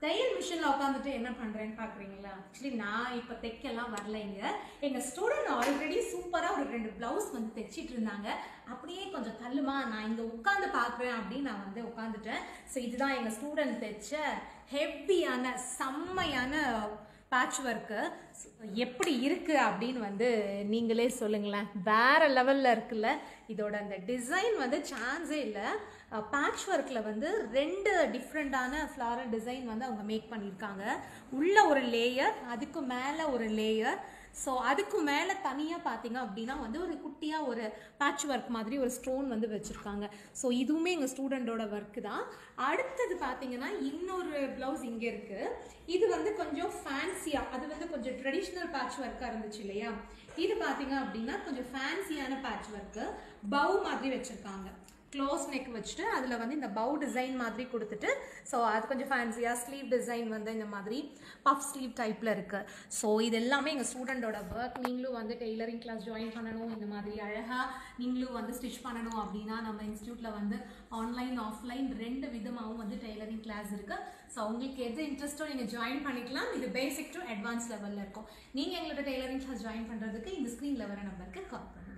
தையல் மிஷின்ல உட்காந்துட்டு என்ன பண்றேன்னு பாக்குறீங்களா? ஆக்சுவலி நான் இப்ப தைக்கலாம் வரலைங்க. எங்க ஸ்டூடெண்ட் ஆல்ரெடி சூப்பரா ஒரு 2 பிளவுஸ் வந்து தைச்சிட்டு இருந்தாங்க. அப்படியே கொஞ்சம் தள்ளுமா, நான் இங்க உட்காந்து பாக்குறேன் அப்படின்னு நான் வந்து உட்காந்துட்டேன். ஸோ இதுதான் எங்க ஸ்டூடெண்ட் தைச்ச ஹெவியான செம்மையான பேட்ச் ஒர்க்கு. எப்படி இருக்கு அப்படின்னு வந்து நீங்களே சொல்லுங்களேன். வேற லெவல்ல இருக்குல்ல. இதோட அந்த டிசைன் வந்து சான்ஸே இல்லை. பேட்ச் ஒர்க்கில் வந்து 2 டிஃப்ரெண்டான ஃப்ளாரல் டிசைன் வந்து அவங்க மேக் பண்ணியிருக்காங்க. உள்ள ஒரு லேயர், அதுக்கு மேலே ஒரு லேயர். ஸோ அதுக்கு மேலே தனியாக பார்த்தீங்க அப்படின்னா வந்து ஒரு குட்டியாக ஒரு பேட்ச் ஒர்க் மாதிரி ஒரு ஸ்டோன் வந்து வச்சுருக்காங்க. ஸோ இதுவுமே எங்கள் ஸ்டூடெண்டோட ஒர்க்கு தான். அடுத்தது பார்த்தீங்கன்னா இன்னொரு ப்ளவுஸ் இங்கே இருக்குது. இது வந்து கொஞ்சம் ஃபேன்சியாக, அது வந்து கொஞ்சம் ட்ரெடிஷ்னல் பேட்ச் ஒர்க்காக இருந்துச்சு இல்லையா. இது பார்த்தீங்க அப்படின்னா கொஞ்சம் ஃபேன்சியான பேட்ச் ஒர்க்கு, பவு மாதிரி வச்சுருக்காங்க. க்ளோஸ் நெக் வச்சுட்டு அதில் வந்து இந்த பவு டிசைன் மாதிரி கொடுத்துட்டு, ஸோ அது கொஞ்சம் ஃபேன்சியாக ஸ்லீவ் டிசைன் வந்து இந்த மாதிரி பஃப் ஸ்லீவ் டைப்பில் இருக்குது. ஸோ இது எல்லாமே எங்கள் ஸ்டூடெண்டோட ஒர்க். நீங்களும் வந்து டெய்லரிங் கிளாஸ் ஜாயின் பண்ணணும், இந்த மாதிரி அழகாக நீங்களும் வந்து ஸ்டிச் பண்ணணும் அப்படின்னா நம்ம இன்ஸ்டியூட்டில் வந்து ஆன்லைன் ஆஃப்லைன் 2 விதமாகவும் வந்து டெய்லரிங் கிளாஸ் இருக்குது. ஸோ உங்களுக்கு எது இன்ட்ரெஸ்ட்டோ நீங்கள் ஜாயின் பண்ணிக்கலாம். இது பேசிக் டு அட்வான்ஸ் லெவலில் இருக்கும். நீங்கள் எங்களோட டெய்லரிங் கிளாஸ் ஜாயின் பண்ணுறதுக்கு இந்த ஸ்க்ரீனில் வர நம்பருக்கு கால் பண்ணுங்கள்.